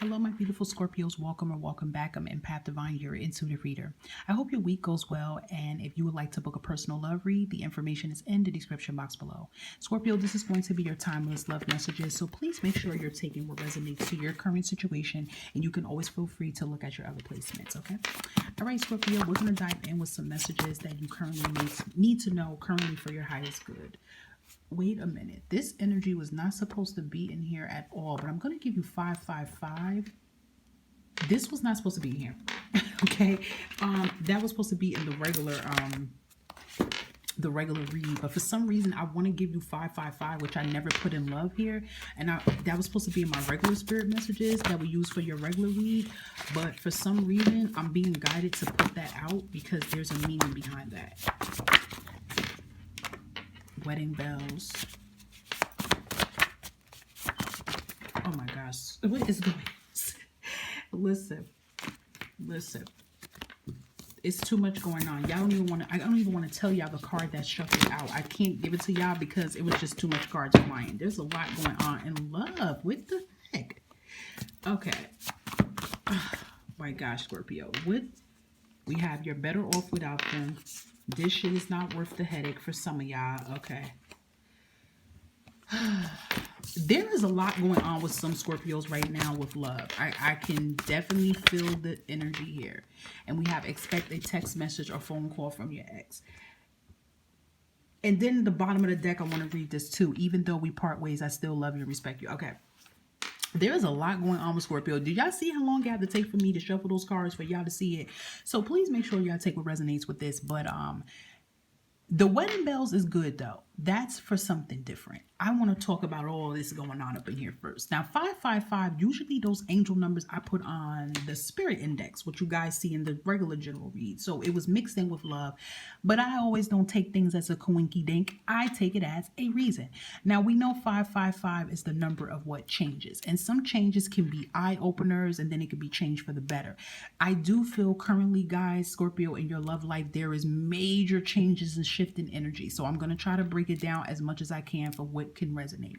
Hello, my beautiful Scorpios. Welcome or welcome back. I'm Empath Divine, your intuitive reader. I hope your week goes well. And if you would like to book a personal love read, the information is in the description box below. Scorpio, this is going to be your timeless love messages. So please make sure you're taking what resonates to your current situation. And you can always feel free to look at your other placements, okay? All right, Scorpio, we're going to dive in with some messages that you currently need to know currently for your highest good. Wait a minute, this energy was not supposed to be in here at all, but I'm going to give you 555. This was not supposed to be in here. Okay, that was supposed to be in the regular read, but for some reason I want to give you 555, which I never put in love here, and that was supposed to be in my regular spirit messages that we use for your regular read, but for some reason I'm being guided to put that out because there's a meaning behind that. Wedding bells. Oh my gosh, what is going on? Listen, it's too much going on. Y'all don't even want to, I don't even want to tell y'all the card that shuffled out. I can't give it to y'all because it was just too much cards flying. There's a lot going on in love. What the heck? Okay. Oh my gosh, Scorpio. What? We have you're better off without them. This shit is not worth the headache for some of y'all. Okay. There is a lot going on with some Scorpios right now with love. I can definitely feel the energy here. And we have expect a text message or phone call from your ex. And then the bottom of the deck, I want to read this too. Even though we part ways, I still love you and respect you. Okay. There is a lot going on with Scorpio. Did y'all see how long it had to take for me to shuffle those cards for y'all to see it? So please make sure y'all take what resonates with this. But the wedding bells is good though. That's for something different. I want to talk about all this going on up in here first. Now, 555, usually those angel numbers I put on the spirit index, what you guys see in the regular general read. So it was mixed in with love, but I always don't take things as a coinky dink. I take it as a reason. Now, we know 555 is the number of what changes, and some changes can be eye openers and then it can be changed for the better. I do feel currently, guys, Scorpio, in your love life, there is major changes and shift in energy. So I'm going to try to break it down as much as I can for what can resonate.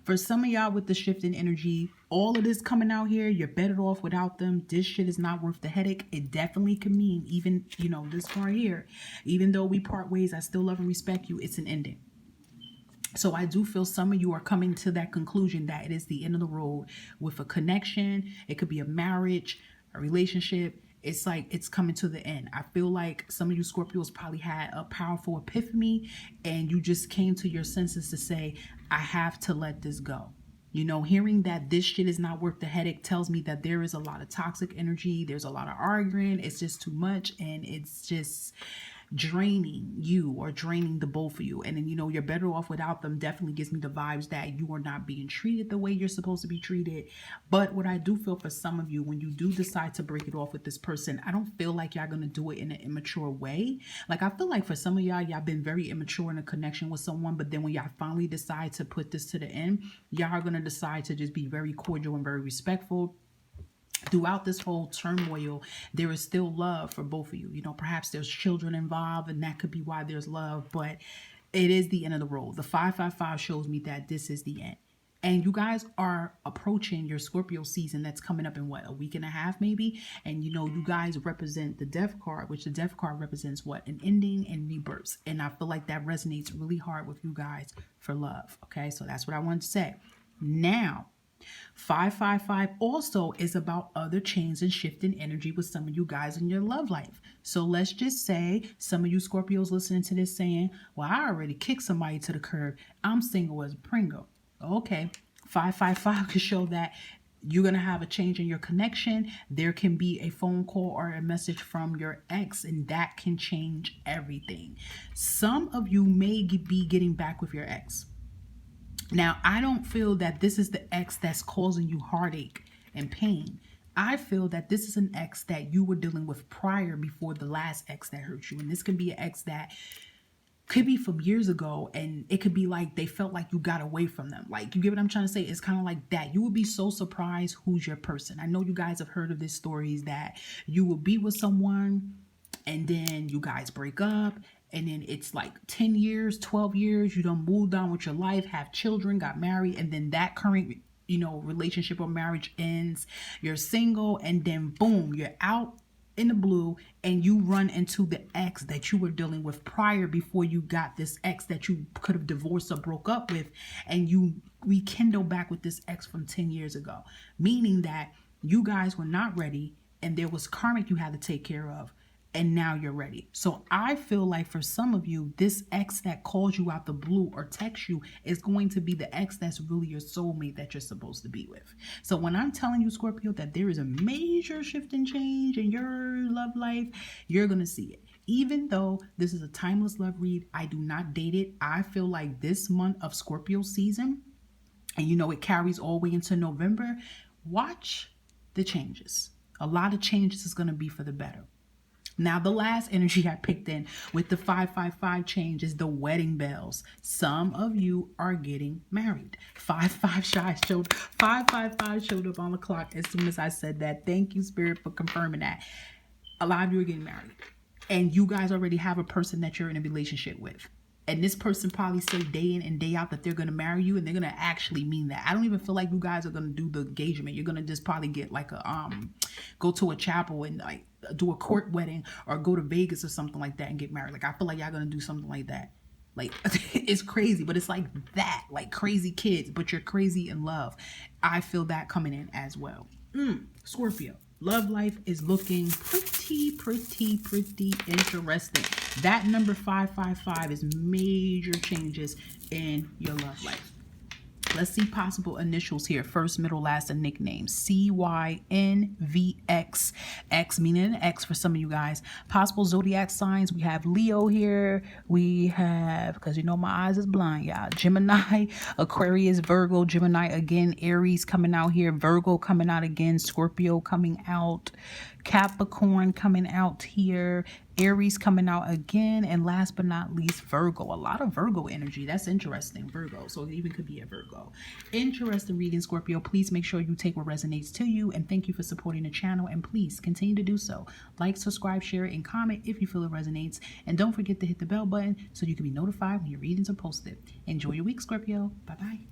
For some of y'all with the shift in energy, all of this coming out here, you're better off without them. This shit is not worth the headache. It definitely can mean, even, you know, this far here, even though we part ways, I still love and respect you. It's an ending. So I do feel some of you are coming to that conclusion that it is the end of the road with a connection. It could be a marriage, a relationship. It's like it's coming to the end. I feel like some of you Scorpios probably had a powerful epiphany and you just came to your senses to say, I have to let this go. You know, hearing that this shit is not worth the headache tells me that there is a lot of toxic energy. There's a lot of arguing. It's just too much. And it's just draining you or draining the both of you. And then, you know, you're better off without them definitely gives me the vibes that you are not being treated the way you're supposed to be treated. But what I do feel for some of you, when you do decide to break it off with this person, I don't feel like y'all gonna do it in an immature way. Like, I feel like for some of y'all been very immature in a connection with someone, but then when y'all finally decide to put this to the end, y'all are gonna decide to just be very cordial and very respectful. Throughout this whole turmoil, there is still love for both of you. You know, perhaps there's children involved and that could be why there's love, but it is the end of the road. The 555 shows me that this is the end. And you guys are approaching your Scorpio season that's coming up in what, a week and a half maybe? And you know, you guys represent the Death card, which the Death card represents what? An ending and rebirth. And I feel like that resonates really hard with you guys for love. Okay, so that's what I wanted to say. Now, 555 also is about other change and shift in energy with some of you guys in your love life. So let's just say some of you Scorpios listening to this saying, well, I already kicked somebody to the curb. I'm single as a Pringle. Okay, 555 could show that you're going to have a change in your connection. There can be a phone call or a message from your ex, and that can change everything. Some of you may be getting back with your ex. Now, I don't feel that this is the ex that's causing you heartache and pain. I feel that this is an ex that you were dealing with prior before the last ex that hurt you. And this can be an ex that could be from years ago, and it could be like they felt like you got away from them. Like, you get what I'm trying to say? It's kind of like that. You would be so surprised who's your person. I know you guys have heard of these stories that you will be with someone and then you guys break up, and then it's like 10 years, 12 years, you done moved on with your life, have children, got married, and then that current relationship or marriage ends, you're single, and then boom, you're out in the blue and you run into the ex that you were dealing with prior, before you got this ex that you could have divorced or broke up with, and you rekindle back with this ex from 10 years ago, meaning that you guys were not ready and there was karmic you had to take care of, and now you're ready. So I feel like for some of you, this ex that calls you out the blue or texts you is going to be the ex that's really your soulmate that you're supposed to be with. So when I'm telling you, Scorpio, that there is a major shift and change in your love life, you're going to see it. Even though this is a timeless love read, I do not date it. I feel like this month of Scorpio season, and it carries all the way into November, watch the changes. A lot of changes is going to be for the better. Now, the last energy I picked in with the 555 change is the wedding bells. Some of you are getting married. 555 showed up on the clock as soon as I said that. Thank you, Spirit, for confirming that. A lot of you are getting married. And you guys already have a person that you're in a relationship with. And this person probably say day in and day out that they're going to marry you, and they're going to actually mean that. I don't even feel like you guys are going to do the engagement. You're going to just probably get like go to a chapel and like do a court wedding, or go to Vegas or something like that and get married. Like, I feel like y'all going to do something like that. Like, it's crazy, but it's like that, like crazy kids, but you're crazy in love. I feel that coming in as well. Scorpio. Love life is looking pretty interesting. That number 555 is major changes in your love life. Let's see possible initials here. First, middle, last, and nickname. CYNVX. X meaning an X for some of you guys. Possible zodiac signs. We have Leo here. We have, because my eyes is blind, y'all, Gemini, Aquarius, Virgo, Gemini again, Aries coming out here, Virgo coming out again, Scorpio coming out, Capricorn coming out here, Aries coming out again, and last but not least, Virgo. A lot of Virgo energy. That's interesting, Virgo. So it even could be a Virgo. Interesting reading, Scorpio. Please make sure you take what resonates to you, and thank you for supporting the channel, and please continue to do so. Like, subscribe, share, and comment if you feel it resonates, and don't forget to hit the bell button so you can be notified when your readings are posted. Enjoy your week, Scorpio. Bye-bye.